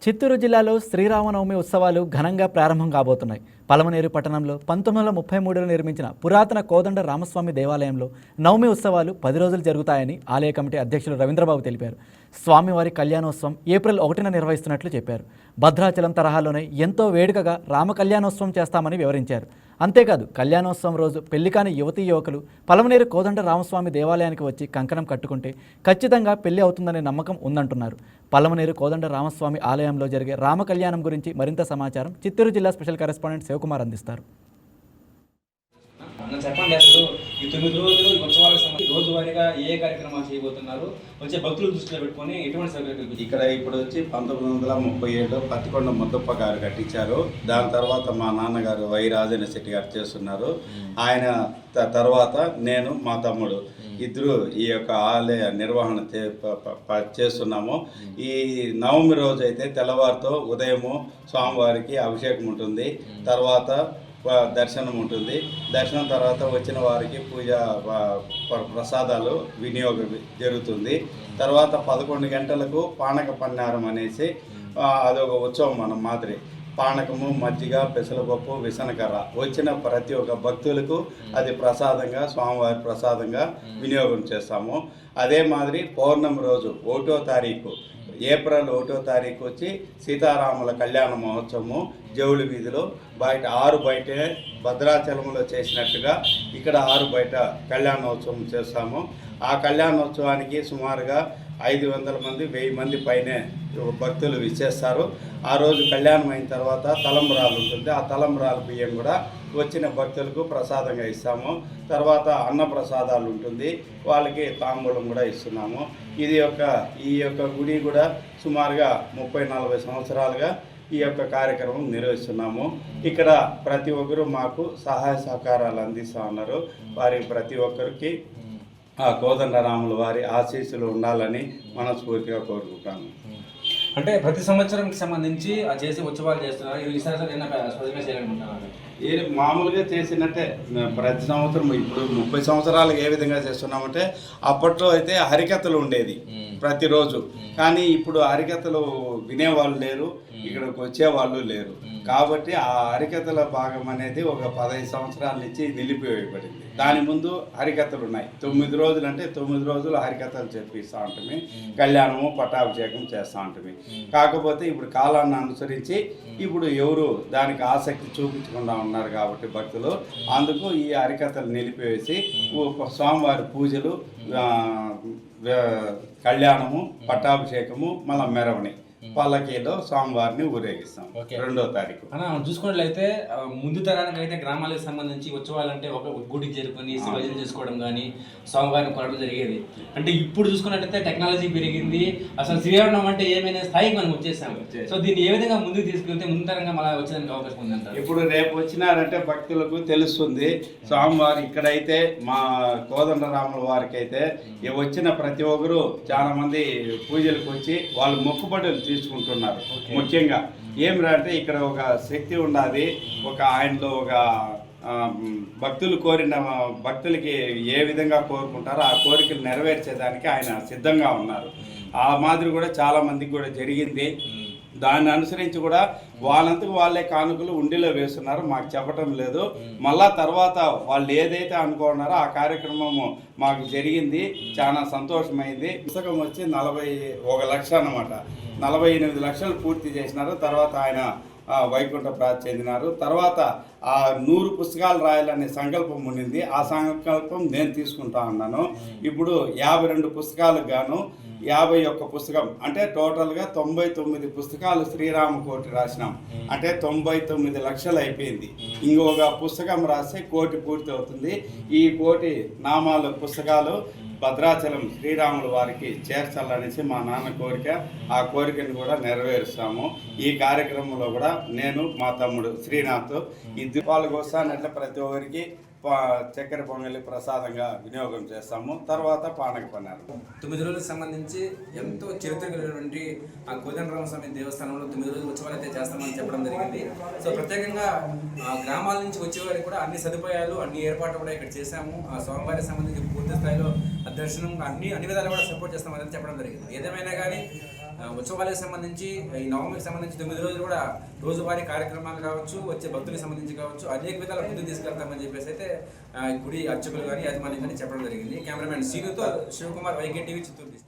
చిత్తూరు జిల్లాలో శ్రీరామనవమి ఉత్సవాలు ఘనంగా ప్రారంభం కాబోతున్నాయి. పలమనేరు పట్టణంలో 1933లో నిర్మించిన పురాతన కోదండ రామస్వామి దేవాలయంలో నవమి ఉత్సవాలు 10 రోజులు జరుగుతాయని ఆలయ కమిటీ అధ్యక్షులు రవీంద్రబాబు తెలిపారు. స్వామివారి కళ్యాణోత్సవం ఏప్రిల్ 1న నిర్వహిస్తున్నట్లు చెప్పారు. భద్రాచలం తరహాలోనే ఎంతో వేడుకగా రామ కళ్యాణోత్సవం చేస్తామని వివరించారు. అంతేకాదు కళ్యాణోత్సవం రోజు పెళ్లికాని యువతీ యువకులు పలమనేరు కోదండ రామస్వామి దేవాలయానికి వచ్చి కంకణం కట్టుకుంటే ఖచ్చితంగా పెళ్లి అవుతుందనే నమ్మకం ఉందంటున్నారు. పలమనేరు కోదండ రామస్వామి ఆలయంలో జరిగే రామ కళ్యాణం గురించి మరింత సమాచారం చిత్తూరు జిల్లా స్పెషల్ కరెస్పాండెంట్ శివకుమార్ అందిస్తారు. చెప్పండి, అసలు ఈ 9 రోజులు ఈ ఉత్సవాలకు సంబంధించి రోజువారీగా ఏ కార్యక్రమాలు చేయబోతున్నారు, వచ్చే భక్తులు దృష్టిలో పెట్టుకొని ఎటువంటి సౌకర్యాలు ఇక్కడ ఇప్పుడు వచ్చి 1937 పత్తికొండ ముద్దప్ప గారు కట్టించారు. దాని తర్వాత మా నాన్నగారు వై రాజేంద్ర శెట్టి గారు చేస్తున్నారు. ఆయన తర్వాత నేను మా తమ్ముడు ఇద్దరు ఈ యొక్క ఆలయ నిర్వహణ చేస్తున్నాము. ఈ నవమి రోజు అయితే తెల్లవారితో ఉదయము స్వామివారికి అభిషేకం ఉంటుంది, తర్వాత దర్శనం ఉంటుంది. దర్శనం తర్వాత వచ్చిన వారికి పూజ ప్రసాదాలు వినియోగం జరుగుతుంది. తర్వాత 11 గంటలకు పానక పన్నారం అనేసి అదొక ఉత్సవం మనం మాదిరి పానకము, మజ్జిగ, పెసరపప్పు, విసనకర్ర వచ్చిన ప్రతి ఒక్క భక్తులకు అది ప్రసాదంగా స్వామివారి ప్రసాదంగా వినియోగం చేస్తాము. అదే మాదిరి పౌర్ణమి రోజు 1వ తారీఖు ఏప్రిల్ 1వ తారీఖు వచ్చి సీతారాముల కళ్యాణ మహోత్సవము జౌళి వీధిలో బయట 6 బయట భద్రాచలంలో చేసినట్టుగా ఇక్కడ 6 బయట కళ్యాణోత్సవం చేస్తాము. ఆ కళ్యాణోత్సవానికి సుమారుగా 500 మంది 1000 మంది పైనే భక్తులు విచ్చేస్తారు. ఆ రోజు కళ్యాణం అయిన తర్వాత తలంబ్రాలు ఉంటుంది. ఆ తలంబ్రాల బియ్యం కూడా వచ్చిన భక్తులకు ప్రసాదంగా ఇస్తాము. తర్వాత అన్న ప్రసాదాలు ఉంటుంది, వాళ్ళకి తాంబూలం కూడా ఇస్తున్నాము. ఈ యొక్క గుడి కూడా సుమారుగా 30-40 సంవత్సరాలుగా ఈ యొక్క కార్యక్రమం నిర్వహిస్తున్నాము. ఇక్కడ ప్రతి ఒక్కరూ మాకు సహాయ సహకారాలు అందిస్తూ ఉన్నారు. వారి ప్రతి ఒక్కరికి ఆ కోదండరాముల వారి ఆశీస్సులు ఉండాలని మనస్ఫూర్తిగా కోరుకుంటాను. అంటే ప్రతి సంవత్సరంకి సంబంధించి చేసే ఉత్సవాలు చేస్తున్నారు. ఈసారి స్పెషల్గా చేయాలనుకుంటున్నారు. మామూలుగా చేసినట్టే ప్రతి సంవత్సరం ఇప్పుడు 30 సంవత్సరాలకు ఏ విధంగా చేస్తున్నామంటే అప్పట్లో అయితే హరికథలు ఉండేది ప్రతిరోజు. కానీ ఇప్పుడు హరికథలు వినేవాళ్ళు లేరు, ఇక్కడికి వచ్చేవాళ్ళు లేరు. కాబట్టి ఆ హరికథల భాగం అనేది ఒక 15 సంవత్సరాల నుంచి నిలిపివేయబడింది. దాని ముందు హరికథలు ఉన్నాయి. 9 రోజులు అంటే 9 రోజులు హరికథలు చెప్పిస్తూ ఉంటుంది, కళ్యాణము పట్టాభిషేకం చేస్తూ ఉంటుంది. కాకపోతే ఇప్పుడు కాలాన్ని అనుసరించి ఇప్పుడు ఎవరు దానికి ఆసక్తి చూపించకుండా ఉన్నారు కాబట్టి భక్తులు అందుకు ఈ హరికథలు నిలిపివేసి స్వామివారి పూజలు, కళ్యాణము, పట్టాభిషేకము, మళ్ళీ మెరవని పల్లకీలో స్వామివారిని ఊరేగిస్తాం 2వ తారీఖు. చూసుకున్నట్లయితే ముందు తరానికి అయితే గ్రామాలకు సంబంధించి ఉత్సవాలంటే ఒక గుడికి చేరుకొని భజన చేసుకోవడం కానీ స్వామివారిని కొనడం జరిగేది. అంటే ఇప్పుడు చూసుకున్నట్లయితే టెక్నాలజీ పెరిగింది, అసలు శ్రీరామనవమి అంటే ఏమైనా స్థాయికి మనం వచ్చేసాము. సో దీన్ని ఏ విధంగా ముందుకు తీసుకెళ్తే ముందు తరంగా మళ్ళీ వచ్చేదానికి అవకాశం ఉందంటారు? ఇప్పుడు రేపు వచ్చినారంటే భక్తులకు తెలుస్తుంది. స్వామివారి ఇక్కడైతే మా కోదండరాముల వారికి అయితే వచ్చిన ప్రతి ఒక్కరు చాలా మంది పూజలకు వచ్చి వాళ్ళు మొక్కుబడులు తీసుకుంటున్నారు. ముఖ్యంగా ఏమిరా అంటే ఇక్కడ ఒక శక్తి ఉన్నది, ఒక ఆయనలో ఒక భక్తులు కోరిన భక్తులకి ఏ విధంగా కోరుకుంటారో ఆ కోరికలు నెరవేర్చేదానికి ఆయన సిద్ధంగా ఉన్నారు. ఆ మాదిరి కూడా చాలా మందికి కూడా జరిగింది. దాన్ని అనుసరించి కూడా వాళ్ళంతకు వాళ్ళే కానుకలు ఉండిలో వేస్తున్నారు, మాకు చెప్పటం లేదు. మళ్ళా తర్వాత వాళ్ళు ఏదైతే అనుకున్నారో ఆ కార్యక్రమము మాకు జరిగింది, చాలా సంతోషమైంది. పుస్తకం వచ్చి 41 లక్షలు అన్నమాట. 48 లక్షలు పూర్తి చేసినారు. తర్వాత ఆయన వైకుంఠ ప్రాప్తి చెందినారు. తర్వాత ఆ 100 పుస్తకాలు రాయాలనే సంకల్పం ఉండింది. ఆ సంకల్పం నేను తీసుకుంటా ఉన్నాను. ఇప్పుడు 52 పుస్తకాలకు గాను 51 పుస్తకం అంటే టోటల్గా 99 పుస్తకాలు శ్రీరామకోటి రాసినాం. అంటే 99 లక్షలు అయిపోయింది. ఇంకొక పుస్తకం రాస్తే 1 కోటి పూర్తి అవుతుంది. ఈ 1 కోటి నామాల పుస్తకాలు భద్రాచలం శ్రీరాముల వారికి చేర్చాలనేసి మా నాన్న కోరిక. ఆ కోరికను కూడా నెరవేరుస్తాము. ఈ కార్యక్రమంలో కూడా నేను మా తమ్ముడు శ్రీనాథ్ ఇద్దరు పాల్గొస్తానట్లే ప్రతి ఒక్కరికి చక్కెర పొంగలి ప్రసాదంగా వినియోగం చేస్తాము. తర్వాత పానక పన్నారు. 9 రోజులకు సంబంధించి ఎంతో చరిత్ర కలిగినటువంటి ఆ కోదండరామస్వామి దేవస్థానంలో 9 రోజులు ఉత్సవాలు అయితే చేస్తామని చెప్పడం జరిగింది. సో ప్రత్యేకంగా గ్రామాల నుంచి వచ్చేవారికి కూడా అన్ని సదుపాయాలు, అన్ని ఏర్పాట్లు కూడా ఇక్కడ చేశాము. ఆ స్వామివారికి సంబంధించి పూర్తి స్థాయిలో దర్శనం అన్ని విధాలు కూడా సపోర్ట్ చేస్తామని చెప్పడం జరిగింది. ఏదేమైనా కానీ ఉత్సవాలకు సంబంధించి ఈ నవమికి సంబంధించి 9 రోజులు కూడా రోజువారీ కార్యక్రమాలు కావచ్చు, వచ్చే భక్తులకు సంబంధించి కావచ్చు, అనేక విధాల ముందుకు తీసుకెళ్తామని చెప్పేసి అయితే గుడి అర్చకులు కానీ యాజమాన్యం కానీ చెప్పడం జరిగింది. కెమెరామెన్ సీనుతో Shivakumar, YK TV, Chittoor district.